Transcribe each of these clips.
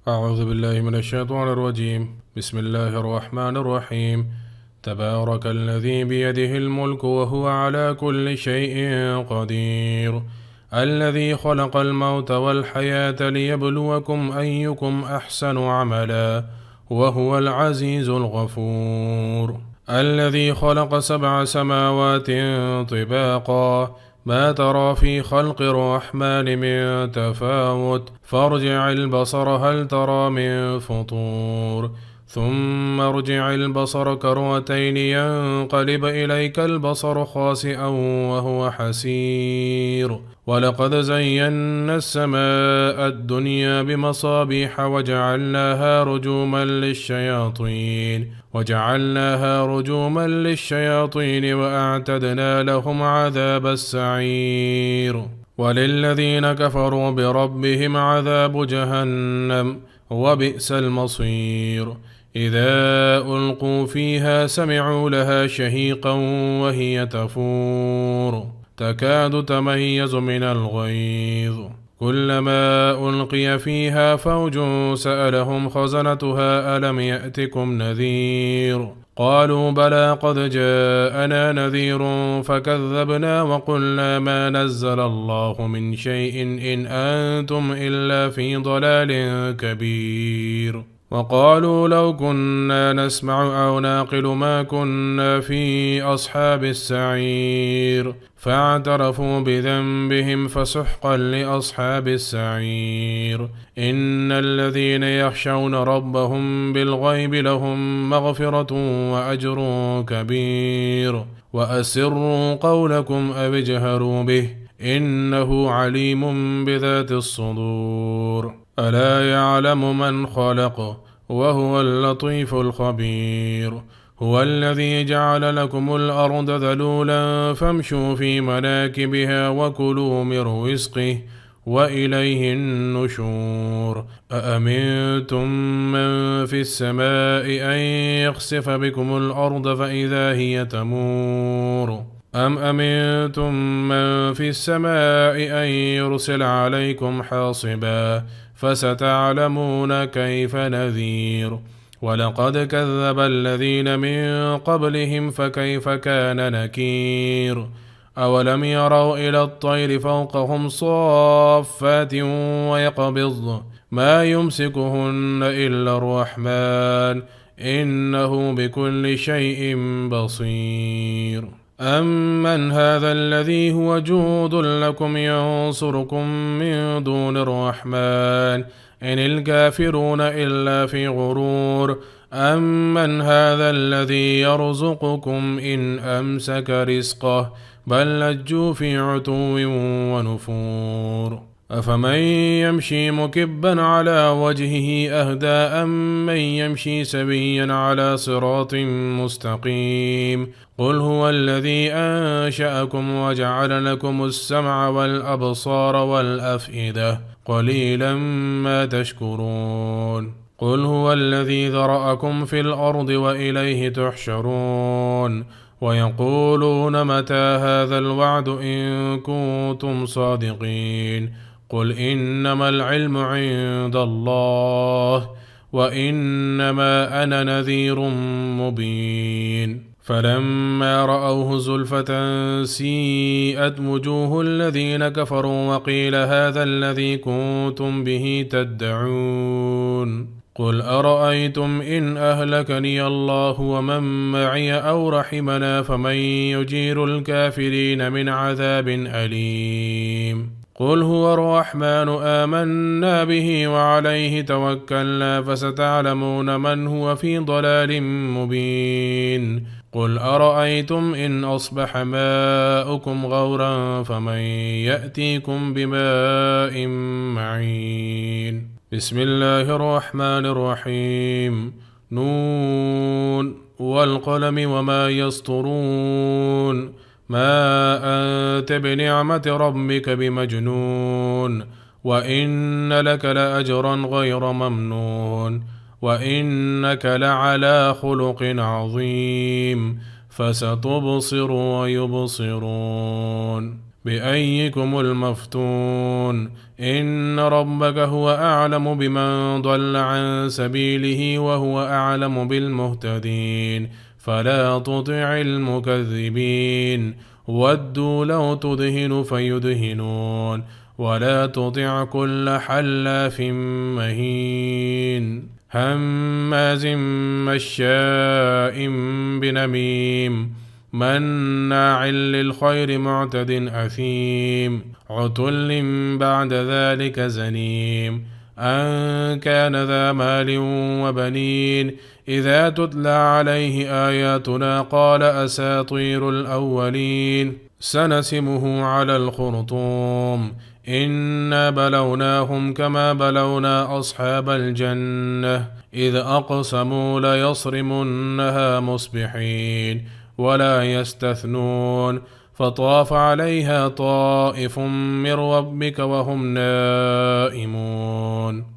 أعوذ بالله من الشيطان الرجيم. بسم الله الرحمن الرحيم. تبارك الذي بيده الملك وهو على كل شيء قدير، الذي خلق الموت والحياة ليبلوكم أيكم أحسن عملا، وهو العزيز الغفور. الذي خلق 7 سماوات طباقا، ما ترى في خلق الرحمن من تفاوت، فارجع البصر هل ترى من فطور، ثم ارجع البصر كرتين ينقلب إليك البصر خاسئا وهو حسير. ولقد زينا السماء الدنيا بمصابيح وجعلناها رجوما للشياطين وأعتدنا لهم عذاب السعير. وللذين كفروا بربهم عذاب جهنم وبئس المصير. إذا ألقوا فيها سمعوا لها شهيقا وهي تفور، تكاد تميز من الغيظ، كلما ألقي فيها فوج سألهم خزنتها ألم يأتكم نذير، قالوا بلى قد جاءنا نذير فكذبنا وقلنا ما نزل الله من شيء إن أنتم إلا في ضلال كبير. وقالوا لو كنا نسمع أو نعقل ما كنا في أصحاب السعير، فاعترفوا بذنبهم فسحقا لأصحاب السعير. إن الذين يخشون ربهم بالغيب لهم مغفرة وأجر كبير. وأسروا قولكم أو اجهروا به إنه عليم بذات الصدور. ألا يعلم من خلق وهو اللطيف الخبير. هو الذي جعل لكم الأرض ذلولا فامشوا في مناكبها وكلوا من رزقه وإليه النشور. أأمنتم من في السماء أن يخسف بكم الأرض فإذا هي تمور، أم أمنتم من في السماء أن يرسل عليكم حاصبا، فستعلمون كيف نذير. ولقد كذب الذين من قبلهم فكيف كان نكير. أولم يروا إلى الطير فوقهم صافات ويقبض ما يمسكهن إلا الرحمن إنه بكل شيء بصير. أمن هذا الذي هو جود لكم ينصركم من دون الرحمن إن الكافرون إلا في غرور. أمن هذا الذي يرزقكم إن أمسك رزقه بل لجوا في عتو ونفور. أفمن يمشي مكبا على وجهه أهدى أم من يمشي سويا على صراط مستقيم. قل هو الذي أنشأكم وجعل لكم السمع والأبصار والأفئدة قليلا ما تشكرون. قل هو الذي ذرأكم في الأرض وإليه تحشرون. ويقولون متى هذا الوعد إن كنتم صادقين. قل إنما العلم عند الله وإنما أنا نذير مبين. فلما رأوه زلفة سيئت وجوه الذين كفروا وقيل هذا الذي كنتم به تدعون. قل أرأيتم إن أهلكني الله ومن معي أو رحمنا فمن يجير الكافرين من عذاب أليم. قل هو الرحمن آمنا به وعليه توكلنا فستعلمون من هو في ضلال مبين. قل أرأيتم إن أصبح ماؤكم غورا فمن يأتيكم بماء معين. بسم الله الرحمن الرحيم. نون والقلم وما يسطرون. ما أنت بنعمة ربك بمجنون. وإن لك لأجرا غير ممنون. وإنك لعلى خلق عظيم. فستبصر ويبصرون. بأيكم المفتون إن ربك هو أعلم بمن ضل عن سبيله وهو أعلم بالمهتدين فلا تطع المكذبين ودوا لو تدهن فيدهنون ولا تطع كل حلاف مهين هماز مشاء بنميم مناع للخير معتد أثيم عتل بعد ذلك زنيم أن كان ذا مال وبنين إذا تتلى عليه آياتنا قال أساطير الأولين سنسمه على الخرطوم إنا بلوناهم كما بلونا أصحاب الجنة إذ أقسموا ليصرمنها مصبحين ولا يستثنون فطاف عليها طائف من ربك وهم نائمون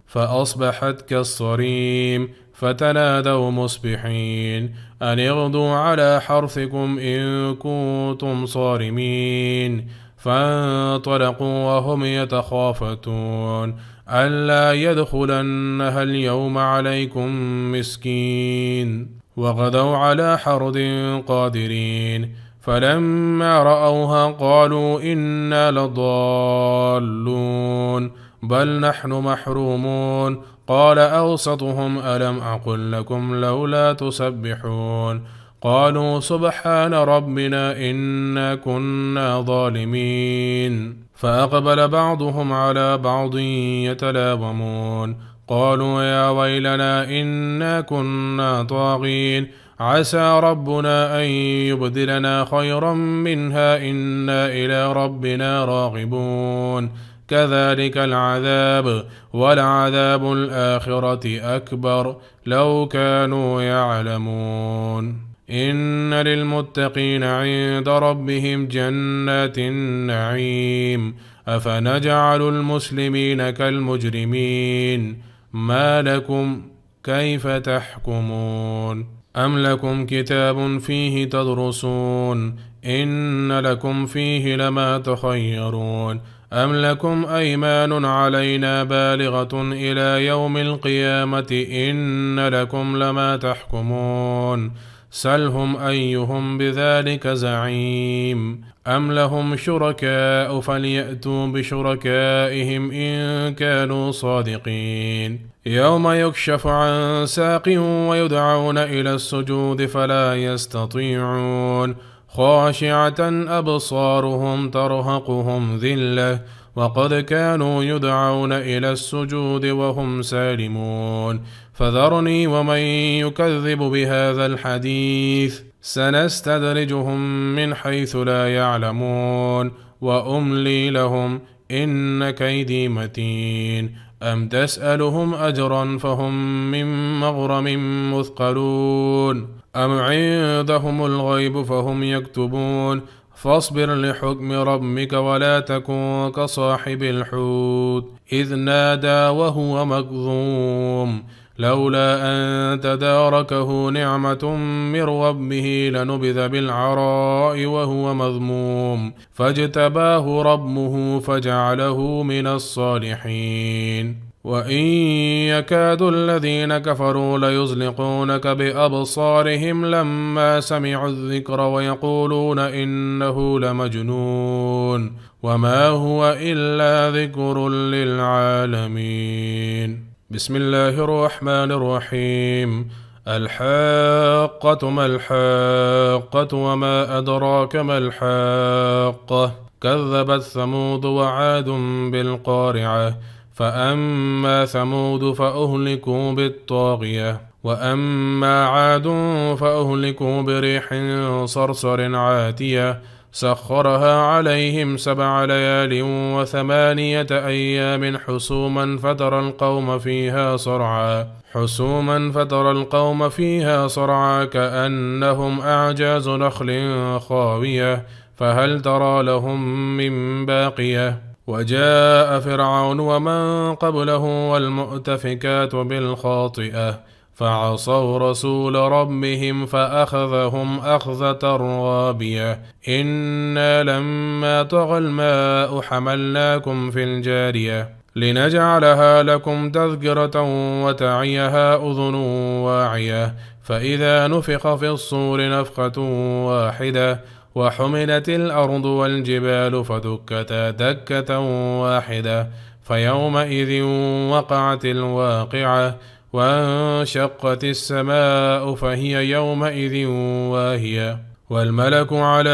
فأصبحت كالصريم فتنادوا مصبحين أن اغدوا على حرثكم إن كنتم صارمين فانطلقوا وهم يتخافتون ألا يدخلنها اليوم عليكم مسكين وغدوا على حرد قادرين فلما رأوها قالوا إنا لضالون بل نحن محرومون قال أوسطهم ألم أقل لكم لولا تسبحون قالوا سبحان ربنا إنا كنا ظالمين فأقبل بعضهم على بعض يتلاومون قالوا يا ويلنا إنا كنا طاغين عسى ربنا أن يبدلنا خيرا منها إنا إلى ربنا راغبون كذلك العذاب ولعذاب الآخرة أكبر لو كانوا يعلمون إن للمتقين عند ربهم جنات النعيم أفنجعل المسلمين كالمجرمين ما لكم كيف تحكمون أم لكم كتاب فيه تدرسون إن لكم فيه لما تخيرون أم لكم أيمان علينا بالغة إلى يوم القيامة إن لكم لما تحكمون سلهم أيهم بذلك زعيم أم لهم شركاء فليأتوا بشركائهم إن كانوا صادقين يوم يكشف عن ساق ويدعون إلى السجود فلا يستطيعون خاشعة أبصارهم ترهقهم ذلة وقد كانوا يدعون إلى السجود وهم سالمون فذرني ومن يكذب بهذا الحديث سنستدرجهم من حيث لا يعلمون وأملي لهم إن كيدي متين أم تسألهم أجرا فهم من مغرم مثقلون أم عندهم الغيب فهم يكتبون فاصبر لحكم ربك ولا تكن كصاحب الحوت إذ نادى وهو مكظوم لولا أن تداركه نعمة من ربه لنبذ بالعراء وهو مذموم فاجتباه ربه فجعله من الصالحين وإن يكاد الذين كفروا ليزلقونك بأبصارهم لما سمعوا الذكر ويقولون إنه لمجنون وما هو إلا ذكر للعالمين بسم الله الرحمن الرحيم الحاقة ما الحاقة وما أدراك ما الحاقة كذبت ثمود وعاد بالقارعة فأما ثمود فأهلكوا بالطاغية وأما عاد فأهلكوا بريح صرصر عاتية سخرها عليهم 7 ليال و8 أيام حسوما فترى القوم فيها صرعا كأنهم أعجاز نخل خاوية فهل ترى لهم من باقية وجاء فرعون ومن قبله والمؤتفكات بالخاطئة فعصوا رسول ربهم فأخذهم أخذة رابية. إنا لما طغى الماء حملناكم في الجارية لنجعلها لكم تذكرة وتعيها أذن واعية. فإذا نفخ في الصور نفخة واحدة وحملت الأرض والجبال فدكتا دكة واحدة فيومئذ وقعت الواقعة وانشقت السماء فهي يومئذ واهية والملك على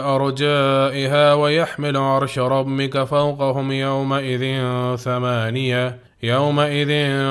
أرجائها ويحمل عرش ربك فوقهم يومئذ ثمانية. يومئذ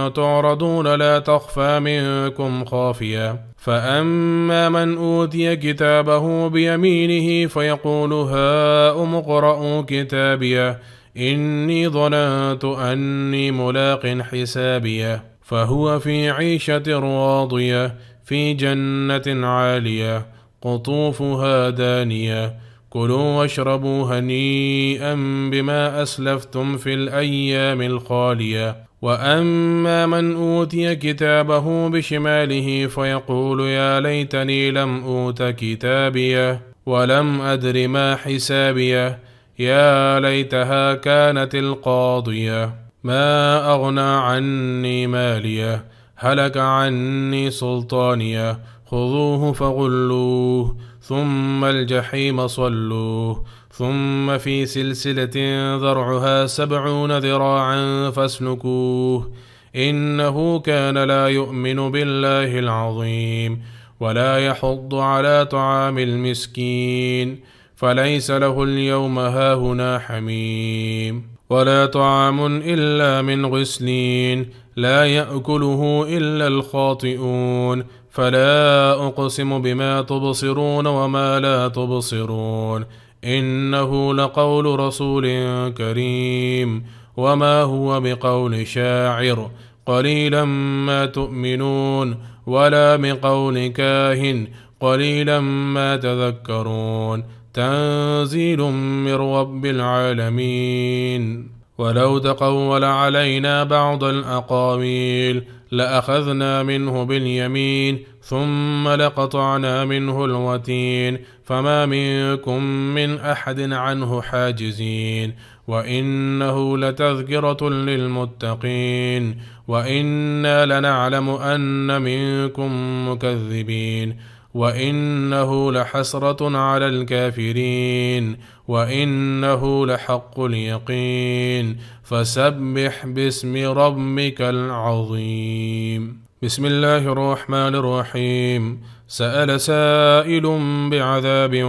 تعرضون لا تخفى منكم خافية. فأما من أوتي كتابه بيمينه فيقول هاؤم اقرءوا كتابيه إني ظننت أني ملاق حسابيه. فهو في عيشة راضية في جنة عالية قطوفها دانية. كلوا واشربوا هنيئا بما أسلفتم في الأيام الخالية. وأما من أوتي كتابه بشماله فيقول يا ليتني لم أوت كتابيه ولم أدر ما حسابيه يا ليتها كانت القاضية ما أغنى عني ماليه هلك عني سلطانيه خذوه فغلوه ثم الجحيم صلوه ثم في سلسلة ذرعها 70 ذراعا فاسلكوه إنه كان لا يؤمن بالله العظيم ولا يحض على طعام المسكين فليس له اليوم هاهنا حميم ولا طعام إلا من غسلين لا يأكله إلا الخاطئون. فلا أقسم بما تبصرون وما لا تبصرون إنه لقول رسول كريم وما هو بقول شاعر قليلا ما تؤمنون ولا بقول كاهن قليلا ما تذكرون تنزيل من رب العالمين. ولو تقول علينا بعض الأقاويل لأخذنا منه باليمين ثم لقطعنا منه الوتين فما منكم من أحد عنه حاجزين. وإنه لتذكرة للمتقين وإنا لنعلم أن منكم مكذبين وإنه لحسرة على الكافرين وإنه لحق اليقين. فسبح باسم ربك العظيم. بسم الله الرحمن الرحيم. سأل سائل بعذاب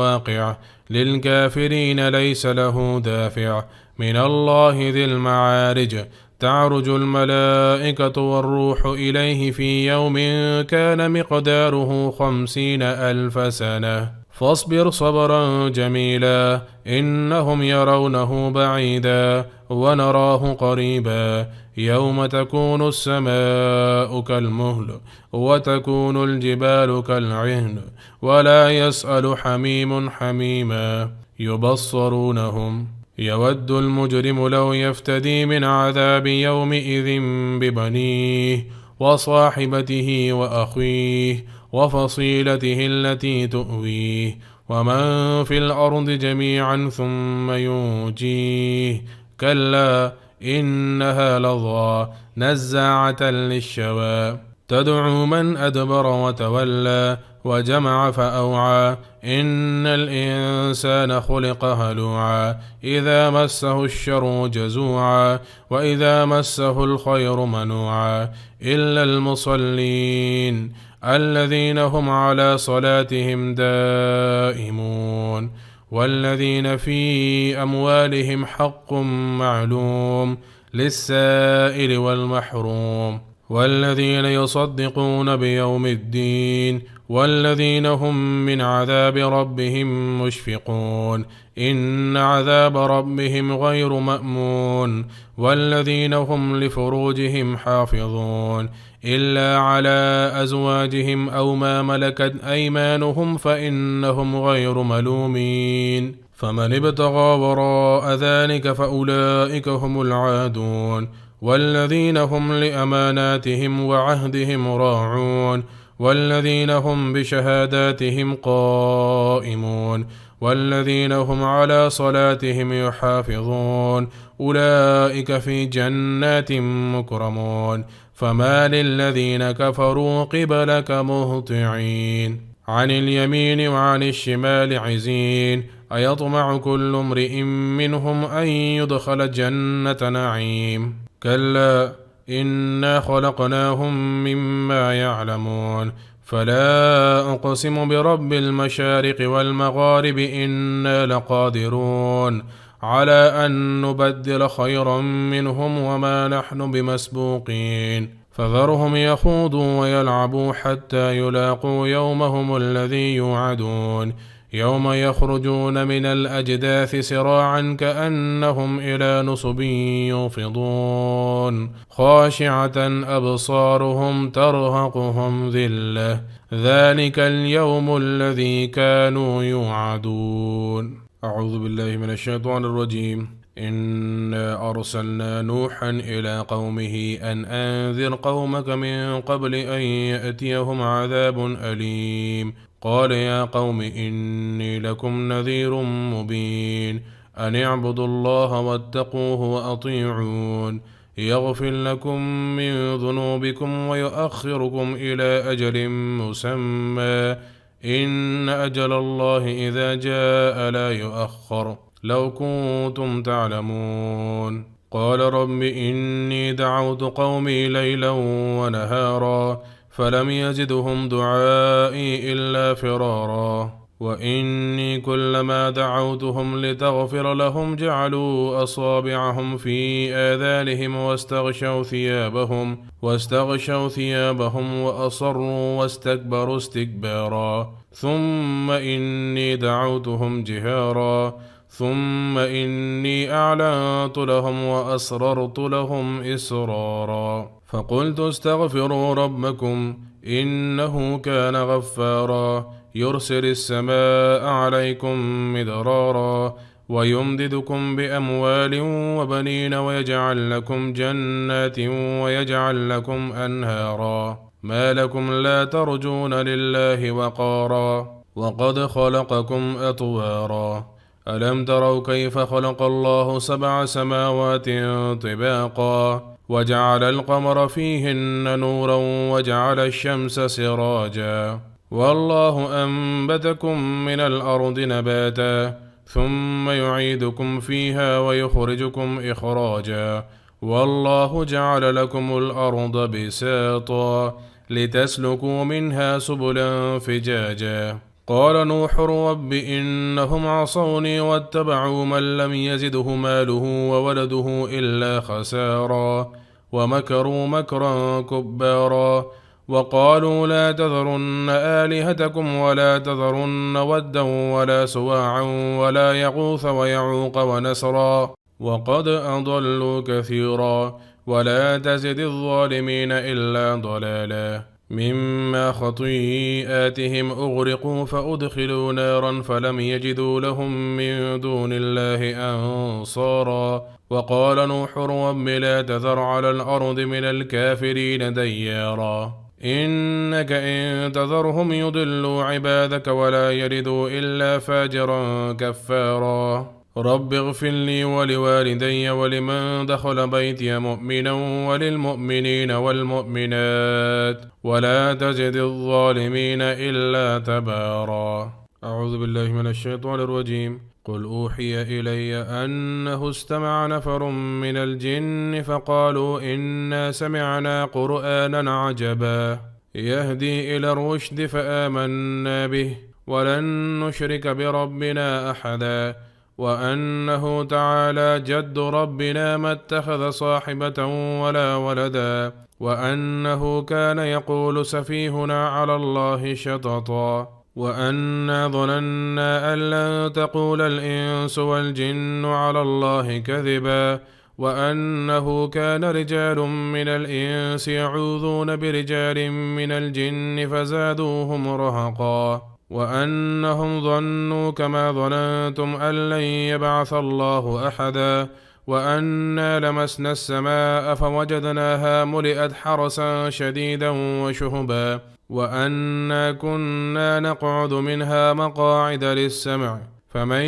واقع للكافرين ليس له دافع من الله ذي المعارج تعرج الملائكة والروح إليه في يوم كان مقداره 50,000 سنة فاصبر صبرا جميلا إنهم يرونه بعيدا ونراه قريبا يوم تكون السماء كالمهل وتكون الجبال كالعهن ولا يسأل حميم حميما يبصرونهم يود المجرم لو يفتدي من عذاب يومئذ ببنيه وصاحبته وأخيه وفصيلته التي تؤويه ومن في الأرض جميعا ثم ينجيه كلا إنها لظى نزاعة للشوى تدعو من أدبر وتولى وجمع فأوعى إن الإنسان خلق هلوعا إذا مسه الشر جزوعا وإذا مسه الخير منوعا إلا المصلين الذين هم على صلاتهم دائمون والذين في أموالهم حق معلوم للسائل والمحروم والذين يصدقون بيوم الدين والذين هم من عذاب ربهم مشفقون إن عذاب ربهم غير مأمون والذين هم لفروجهم حافظون إلا على أزواجهم أو ما ملكت أيمانهم فإنهم غير ملومين فمن ابتغى وراء ذلك فأولئك هم العادون والذين هم لأماناتهم وعهدهم راعون والذين هم بشهاداتهم قائمون والذين هم على صلاتهم يحافظون أولئك في جنات مكرمون فما للذين كفروا قبلك مهطعين عن اليمين وعن الشمال عزين أيطمع كل امرئ منهم أن يدخل جنة نعيم كلا إنا خلقناهم مما يعلمون فلا أقسم برب المشارق والمغارب إنا لقادرون على أن نبدل خيرا منهم وما نحن بمسبوقين فذرهم يخوضوا ويلعبوا حتى يلاقوا يومهم الذي يوعدون يوم يخرجون من الأجداث سراعا كأنهم إلى نصب يوفضون خاشعة أبصارهم ترهقهم ذلة ذلك اليوم الذي كانوا يوعدون. أعوذ بالله من الشيطان الرجيم. إنا أرسلنا نوحا إلى قومه أن أنذر قومك من قبل أن يأتيهم عذاب أليم قال يا قوم إني لكم نذير مبين أن اعبدوا الله واتقوه وأطيعون يغفر لكم من ذنوبكم ويؤخركم إلى أجل مسمى إن أجل الله إذا جاء لا يؤخر لو كنتم تعلمون قال رب إني دعوت قومي ليلا ونهارا فلم يزدهم دعائي إلا فرارا وإني كلما دعوتهم لتغفر لهم جعلوا أصابعهم في آذانهم واستغشوا ثيابهم وأصروا واستكبروا استكبارا ثم إني دعوتهم جهارا ثم إني أعلنت لهم وأسررت لهم إسرارا فقلت استغفروا ربكم إنه كان غفارا يرسل السماء عليكم مدرارا ويمددكم بأموال وبنين ويجعل لكم جنات ويجعل لكم أنهارا ما لكم لا ترجون لله وقارا وقد خلقكم أطوارا ألم تروا كيف خلق الله 7 سماوات طباقا وجعل القمر فيهن نورا وجعل الشمس سراجا والله أنبتكم من الأرض نباتا ثم يعيدكم فيها ويخرجكم إخراجا والله جعل لكم الأرض بساطا لتسلكوا منها سبلا فجاجا قال نوح رب إنهم عصوني واتبعوا من لم يزده ماله وولده إلا خسارا ومكروا مكرا كبارا وقالوا لا تذرن آلهتكم ولا تذرن ودا ولا سواعا ولا يغوث ويعوق ونسرا وقد أضلوا كثيرا ولا تزد الظالمين إلا ضلالا مما خطيئاتهم أغرقوا فأدخلوا نارا فلم يجدوا لهم من دون الله أنصارا وقال نوح رب لا تذر على الأرض من الكافرين ديارا إنك إن تذرهم يضلوا عبادك ولا يلدوا إلا فاجرا كفارا رب اغفر لي ولوالدي ولمن دخل بيتي مؤمنا وللمؤمنين والمؤمنات ولا تزد الظالمين إلا تبارا. أعوذ بالله من الشيطان الرجيم. قل أوحي إلي أنه استمع نفر من الجن فقالوا إنا سمعنا قرآنا عجبا يهدي إلى الرشد فآمنا به ولن نشرك بربنا أحدا وأنه تعالى جد ربنا ما اتخذ صاحبة ولا ولدا وأنه كان يقول سفيهنا على الله شططا وأنا ظننا أن لن تقول الإنس والجن على الله كذبا وأنه كان رجال من الإنس يعوذون برجال من الجن فزادوهم رهقا وأنهم ظنوا كما ظننتم أن لن يبعث الله أحدا وأنا لمسنا السماء فوجدناها ملئت حرسا شديدا وشهبا وأنا كنا نقعد منها مقاعد للسمع فمن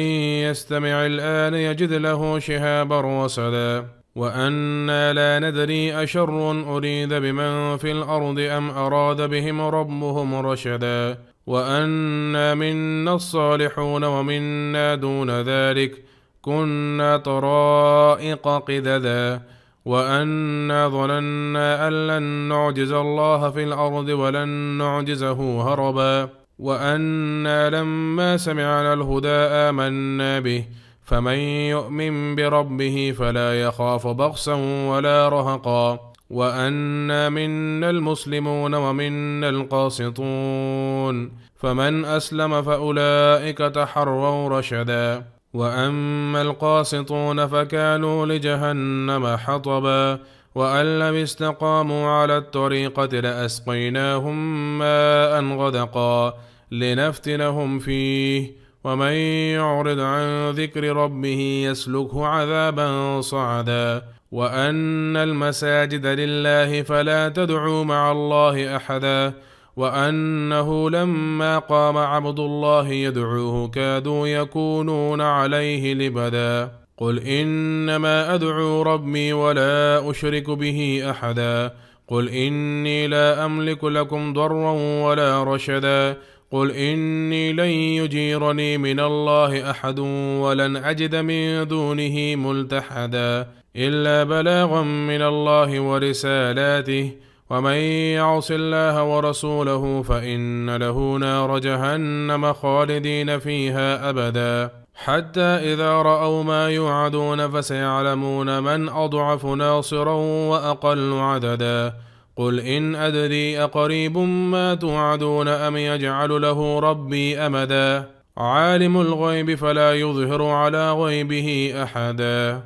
يستمع الآن يجد له شهابا رصدا وأنا لا ندري أشر أريد بمن في الأرض أم أراد بهم ربهم رشدا وأنا منا الصالحون ومنا دون ذلك كنا طرائق قددا وأنا ظننا أن لن نعجز الله في الأرض ولن نعجزه هربا وأنا لما سمعنا الهدى آمنا به فمن يؤمن بربه فلا يخاف بخسا ولا رهقا وأنا منا المسلمون ومنا القاسطون فمن أسلم فأولئك تحروا رشدا وأما القاسطون فكانوا لجهنم حطبا وأن لم استقاموا على الطريقة لأسقيناهم ماء غدقا لنفتنهم فيه ومن يعرض عن ذكر ربه يسلكه عذابا صعدا وأن المساجد لله فلا تدعوا مع الله أحدا وأنه لما قام عبد الله يدعوه كادوا يكونون عليه لبدا قل إنما أدعو ربي ولا أشرك به أحدا قل إني لا أملك لكم ضرا ولا رشدا قل إني لن يجيرني من الله أحد ولن أجد من دونه ملتحدا إلا بلاغا من الله ورسالاته ومن يعص الله ورسوله فإن له نار جهنم خالدين فيها أبدا حتى إذا رأوا ما يوعدون فسيعلمون من أضعف ناصرا وأقل عددا قل إن أدري أقريب ما توعدون أم يجعل له ربي أمدا عالم الغيب فلا يظهر على غيبه أحدا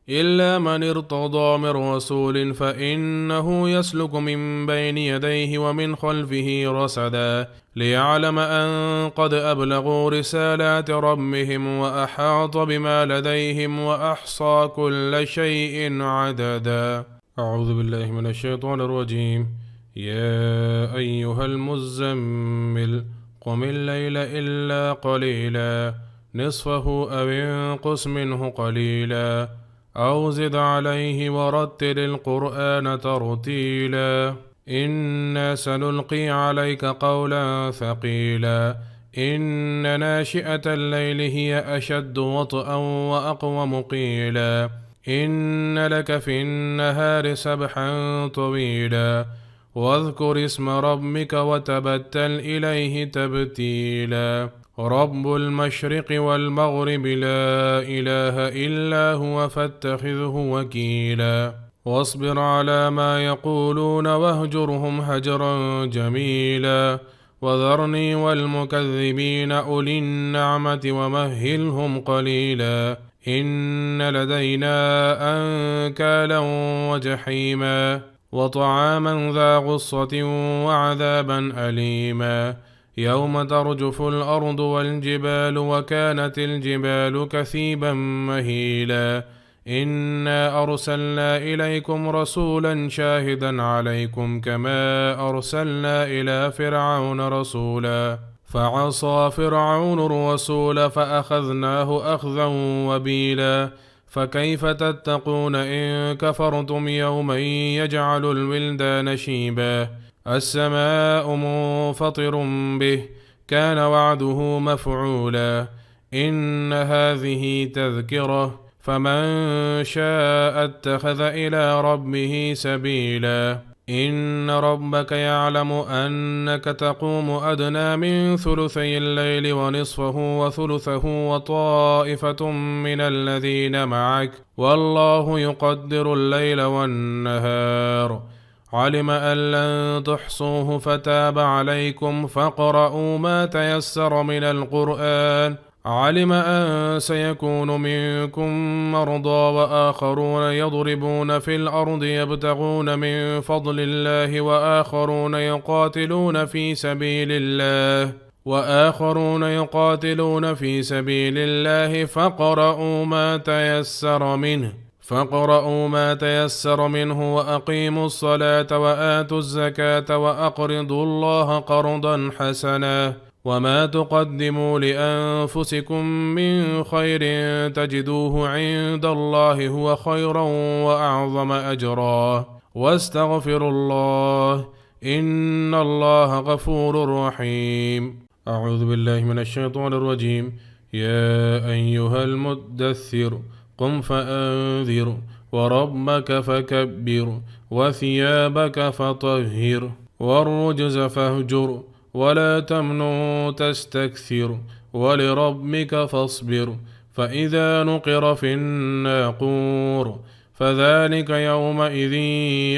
إلا من ارتضى من رسول فإنه يسلك من بين يديه ومن خلفه رصدا ليعلم أن قد أبلغوا رسالات ربهم وأحاط بما لديهم وأحصى كل شيء عددا أعوذ بالله من الشيطان الرجيم يا أيها المزمل قم الليل إلا قليلا نصفه أو انقص منه قليلا أو زد عليه ورتل القرآن ترتيلا إنا سنلقي عليك قولا ثقيلا إن ناشئة الليل هي أشد وطئا وأقوم قيلا إن لك في النهار سبحا طويلا واذكر اسم ربك وتبتل إليه تبتيلا رب المشرق والمغرب لا إله إلا هو فاتخذه وكيلا واصبر على ما يقولون واهجرهم هجرا جميلا وذرني والمكذبين أولي النعمة ومهلهم قليلا إن لدينا أنكالا وجحيما وطعاما ذا غصة وعذابا أليما يوم ترجف الأرض والجبال وكانت الجبال كثيبا مهيلا إنا أرسلنا إليكم رسولا شاهدا عليكم كما أرسلنا إلى فرعون رسولا فعصى فرعون الرسول فأخذناه أخذا وبيلا فكيف تتقون إن كفرتم يوما يجعل الولدان شيبا السماء منفطر به كان وعده مفعولا إن هذه تذكرة فمن شاء اتخذ إلى ربه سبيلا إن ربك يعلم أنك تقوم أدنى من ثلثي الليل ونصفه وثلثه وطائفة من الذين معك والله يقدر الليل والنهار علم أن لن تحصوه فتاب عليكم فاقرؤوا ما تيسر من القرآن علم أن سيكون منكم مرضى وآخرون يضربون في الأرض يبتغون من فضل الله وآخرون يقاتلون في سبيل الله وآخرون يقاتلون في سبيل الله فاقرؤوا ما تيسر منه وأقيموا الصلاة وآتوا الزكاة وأقرضوا الله قرضا حسنا وما تقدموا لأنفسكم من خير تجدوه عند الله هو خيرا وأعظم أجرا واستغفروا الله إن الله غفور رحيم. أعوذ بالله من الشيطان الرجيم. يا أيها المدثر قم فأنذر وربك فكبر وثيابك فطهر والرجز فاهجر ولا تمنن تستكثر ولربك فاصبر فإذا نقر في الناقور فذلك يومئذ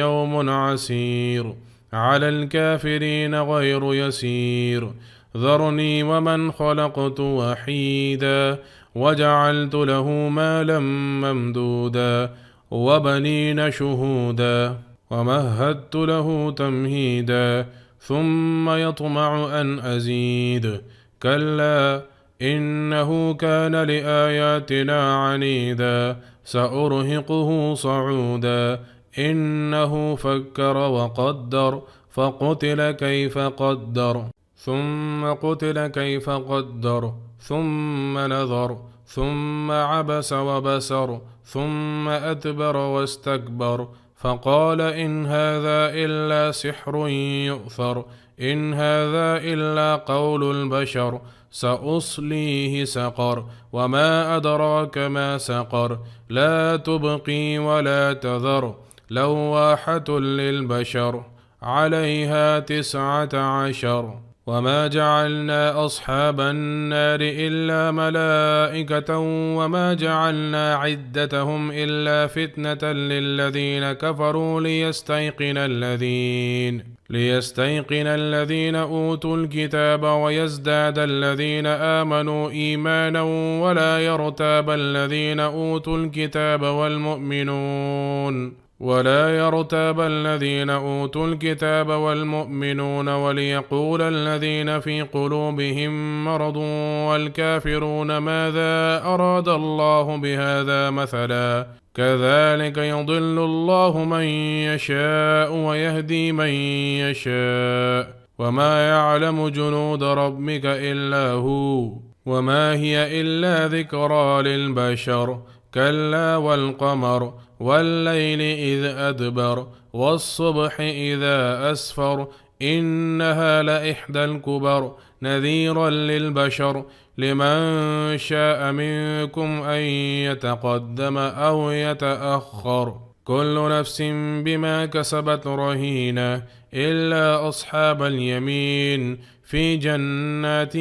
يوم عسير على الكافرين غير يسير. ذرني ومن خلقت وحيدا وجعلت له مالا ممدودا وبنين شهودا ومهدت له تمهيدا ثم يطمع أن أزيد كلا إنه كان لآياتنا عنيدا سأرهقه صعودا إنه فكر وقدر فقتل كيف قدر ثم قتل كيف قدر ثم نظر ثم عبس وبسر ثم أدبر واستكبر فقال إن هذا إلا سحر يؤثر إن هذا إلا قول البشر سأصليه سقر وما أدراك ما سقر لا تبقي ولا تذر لواحة للبشر عليها 19. وما جعلنا أصحاب النار إلا ملائكة وما جعلنا عدتهم إلا فتنة للذين كفروا ليستيقن الذين أوتوا الكتاب ويزداد الذين آمنوا إيمانا ولا يرتاب الذين أوتوا الكتاب والمؤمنون وليقول الذين في قلوبهم مرض والكافرون ماذا أراد الله بهذا مثلا كذلك يضل الله من يشاء ويهدي من يشاء وما يعلم جنود ربك إلا هو وما هي إلا ذكرى للبشر كلا والقمر والليل إذ أدبر والصبح إذا أسفر إنها لإحدى الكبر نذيرا للبشر لمن شاء منكم أن يتقدم أو يتأخر كل نفس بما كسبت رهينة إلا أصحاب اليمين في جنات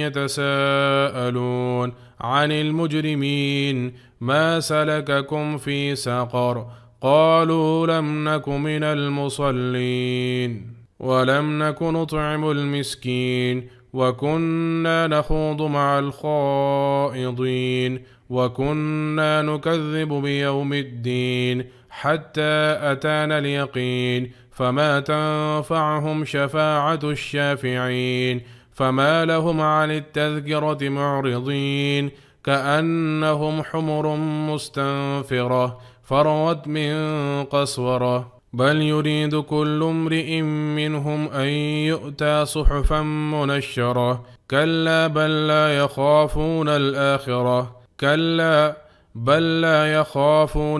يتساءلون عن المجرمين ما سلككم في سقر قالوا لم نك من المصلين ولم نك نطعم المسكين وكنا نخوض مع الخائضين وكنا نكذب بيوم الدين حتى أتانا اليقين فما تنفعهم شفاعة الشافعين فما لهم عن التذكرة معرضين كأنهم حمر مستنفرة فرت من قسورة بل يريد كل امرئ منهم أن يؤتى صحفا منشرة كلا بل لا يخافون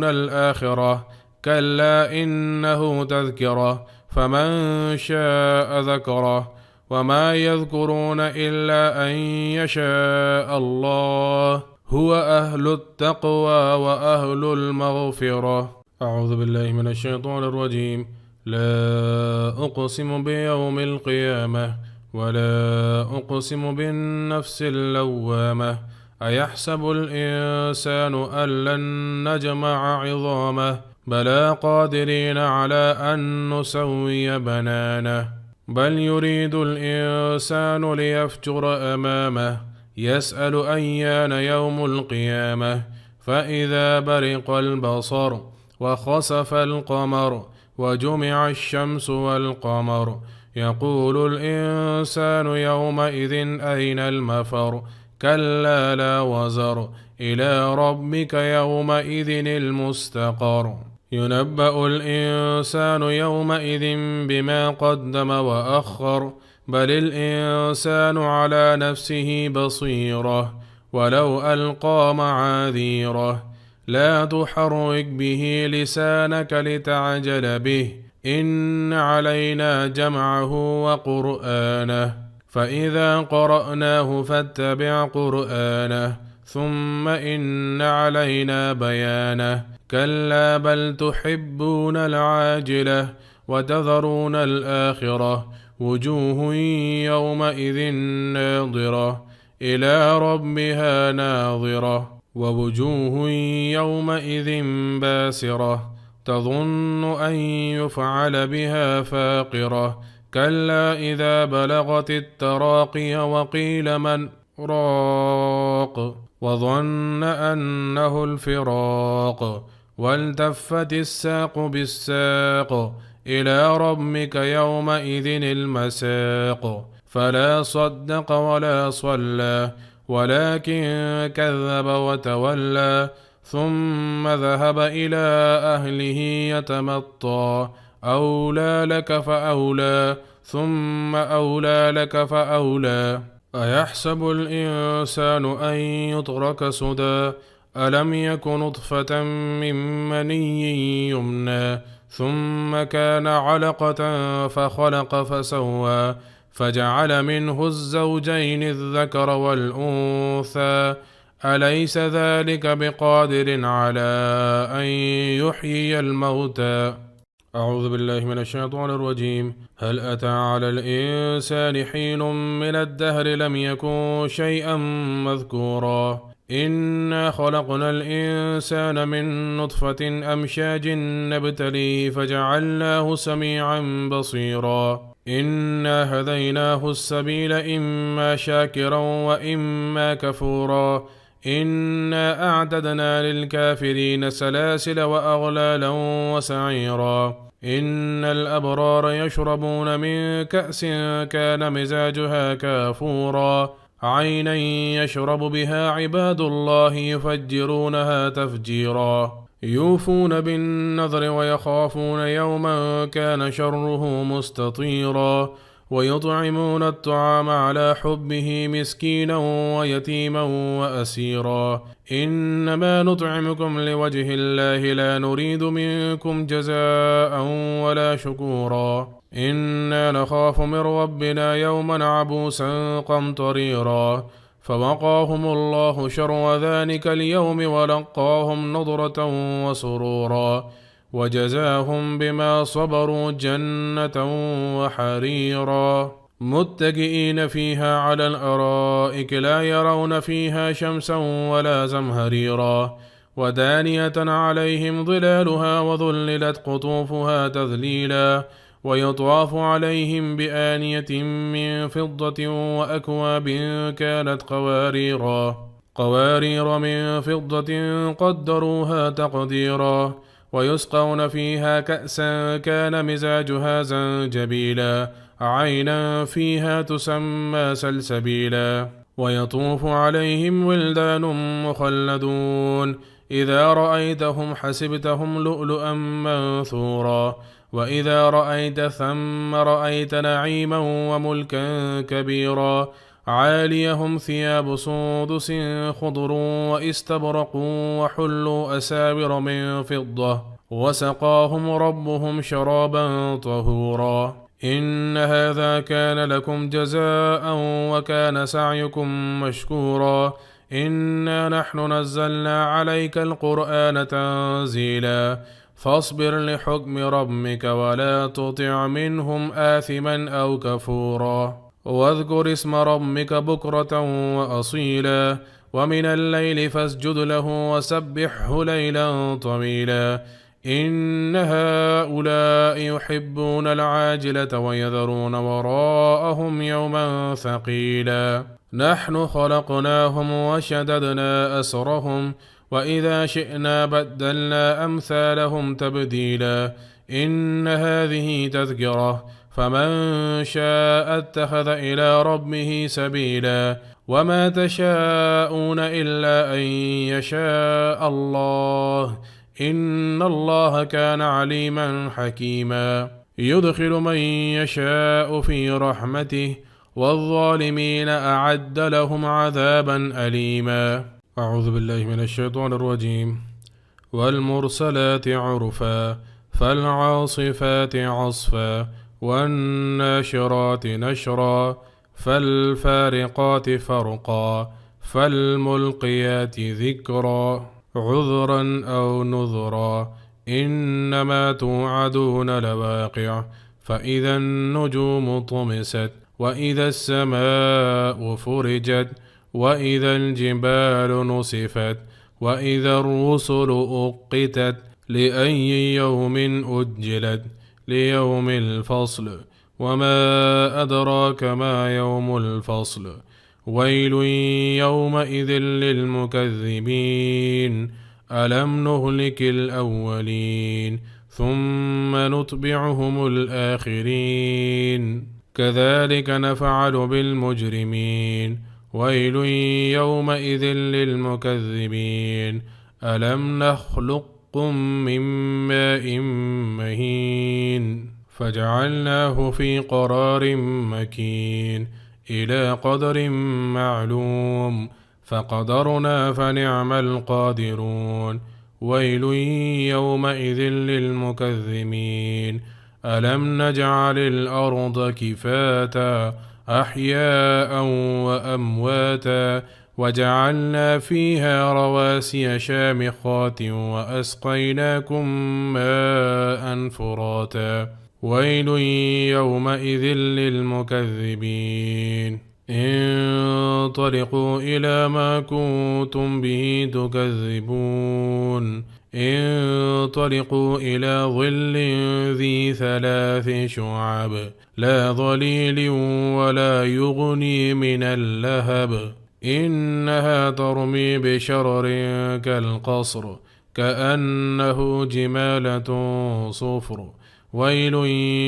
الآخرة كلا إنه تذكرة فمن شاء ذكره وما يذكرون إلا أن يشاء الله هو أهل التقوى وأهل المغفرة. أعوذ بالله من الشيطان الرجيم. لا أقسم بيوم القيامة ولا أقسم بالنفس اللوامة أيحسب الإنسان أن لن نجمع عظامه بلى قادرين على أن نسوي بنانه بل يريد الإنسان ليفجر أمامه يسأل أيان يوم القيامة فإذا برق البصر وخسف القمر وجمع الشمس والقمر يقول الإنسان يومئذ أين المفر كلا لا وزر إلى ربك يومئذ المستقر ينبأ الإنسان يومئذ بما قدم وأخر بل الإنسان على نفسه بصيرة ولو ألقى معاذيره لا تحرك به لسانك لتعجل به إن علينا جمعه وقرآنه فإذا قرأناه فاتبع قرآنه ثم إن علينا بيانه كلا بل تحبون العاجلة وتذرون الآخرة وجوه يومئذ ناظرة إلى ربها ناظرة ووجوه يومئذ باسرة تظن أن يفعل بها فاقرة كلا إذا بلغت التراقي وقيل من راق وظن أنه الفراق والتفت الساق بالساق إلى ربك يومئذ المساق فلا صدق ولا صلى ولكن كذب وتولى ثم ذهب إلى أهله يتمطى أولى لك فأولى ثم أولى لك فأولى أيحسب الإنسان أن يترك سدى ألم يك نطفة من مني يمنى ثم كان علقة فخلق فسوى فجعل منه الزوجين الذكر والأنثى أليس ذلك بقادر على أن يحيي الموتى أعوذ بالله من الشيطان الرجيم هل أتى على الإنسان حين من الدهر لم يكن شيئا مذكورا إنا خلقنا الإنسان من نطفة أمشاج نبتليه فجعلناه سميعا بصيرا إنا هديناه السبيل إما شاكرا وإما كفورا إنا أعتدنا للكافرين سلاسل وأغلالا وسعيرا إن الأبرار يشربون من كأس كان مزاجها كافورا عينا يشرب بها عباد الله يفجرونها تفجيرا يوفون بالنذر ويخافون يوما كان شره مستطيرا ويطعمون الطعام على حبه مسكينا ويتيما وأسيرا إنما نطعمكم لوجه الله لا نريد منكم جزاء ولا شكورا إنا نخاف من ربنا يوما عبوسا قمطريرا فوقاهم الله شر ذلك اليوم ولقاهم نضرة وسرورا وجزاهم بما صبروا جنة وحريرا متكئين فيها على الأرائك لا يرون فيها شمسا ولا زمهريرا ودانية عليهم ظلالها وذللت قطوفها تذليلا ويطاف عليهم بآنية من فضة وأكواب كانت قوارير من فضة قدروها تقديرا ويسقون فيها كأسا كان مزاجها زنجبيلا عينا فيها تسمى سلسبيلا ويطوف عليهم ولدان مخلدون إذا رأيتهم حسبتهم لؤلؤا منثورا وإذا رأيت ثم رأيت نعيما وملكا كبيرا عاليهم ثياب سندس خضر واستبرق وحلوا أساور من فضة وسقاهم ربهم شرابا طهورا إن هذا كان لكم جزاء وكان سعيكم مشكورا إنا نحن نزلنا عليك القرآن تنزيلا فاصبر لحكم ربك ولا تطع منهم آثما أو كفورا واذكر اسم ربك بكرة وأصيلا ومن الليل فاسجد له وسبحه ليلا طويلا إن هؤلاء يحبون العاجلة ويذرون وراءهم يوما ثقيلا نحن خلقناهم وشددنا أسرهم وإذا شئنا بدلنا أمثالهم تبديلا إن هذه تذكرة فمن شاء اتخذ إلى ربه سبيلا وما تشاءون إلا أن يشاء الله إن الله كان عليما حكيما يدخل من يشاء في رحمته والظالمين أعد لهم عذابا أليما. أعوذ بالله من الشيطان الرجيم. والمرسلات عرفا فالعاصفات عصفا والناشرات نشرا فالفارقات فرقا فالملقيات ذكرا عذرا أو نذرا إنما توعدون لواقع فإذا النجوم طمست وإذا السماء فرجت وإذا الجبال نصفت وإذا الرسل أقتت لأي يوم أجلت ليوم الفصل وما أدراك ما يوم الفصل ويل يومئذ للمكذبين ألم نهلك الأولين ثم نتبعهم الآخرين كذلك نفعل بالمجرمين ويل يومئذ للمكذبين ألم نخلقكم من ماء مهين فجعلناه في قرار مكين إلى قدر معلوم فقدرنا فنعم القادرون ويل يومئذ للمكذبين ألم نجعل الأرض كفاتا أحياء وأمواتا وجعلنا فيها رواسي شامخات وأسقيناكم ماء فراتا ويل يومئذ للمكذبين انطلقوا إلى ما كنتم به تكذبون انطلقوا إلى ظل ذي 3 شعب لا ظليل ولا يغني من اللهب إنها ترمي بشرر كالقصر كأنه جمالة صفر ويل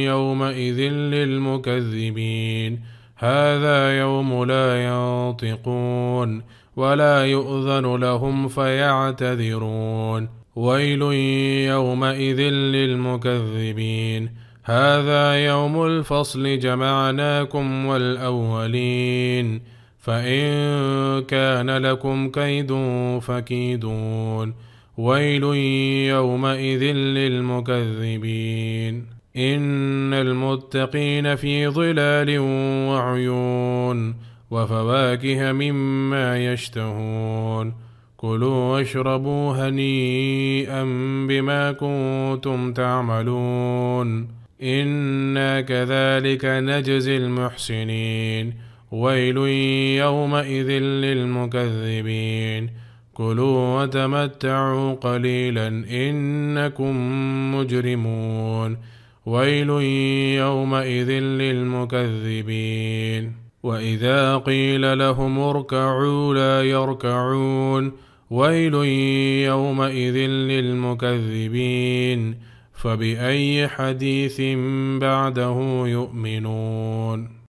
يومئذ للمكذبين هذا يوم لا ينطقون ولا يؤذن لهم فيعتذرون ويل يومئذ للمكذبين هذا يوم الفصل جمعناكم والأولين فإن كان لكم كيد فكيدون ويل يومئذ للمكذبين إن المتقين في ظلال وعيون وفواكه مما يشتهون كلوا واشربوا هنيئا بما كنتم تعملون إنا كذلك نجزي المحسنين ويل يومئذ للمكذبين كلوا وتمتعوا قليلا إنكم مجرمون ويل يومئذ للمكذبين وإذا قيل لهم اركعوا لا يركعون ويل يومئذ للمكذبين فبأي حديث بعده يؤمنون.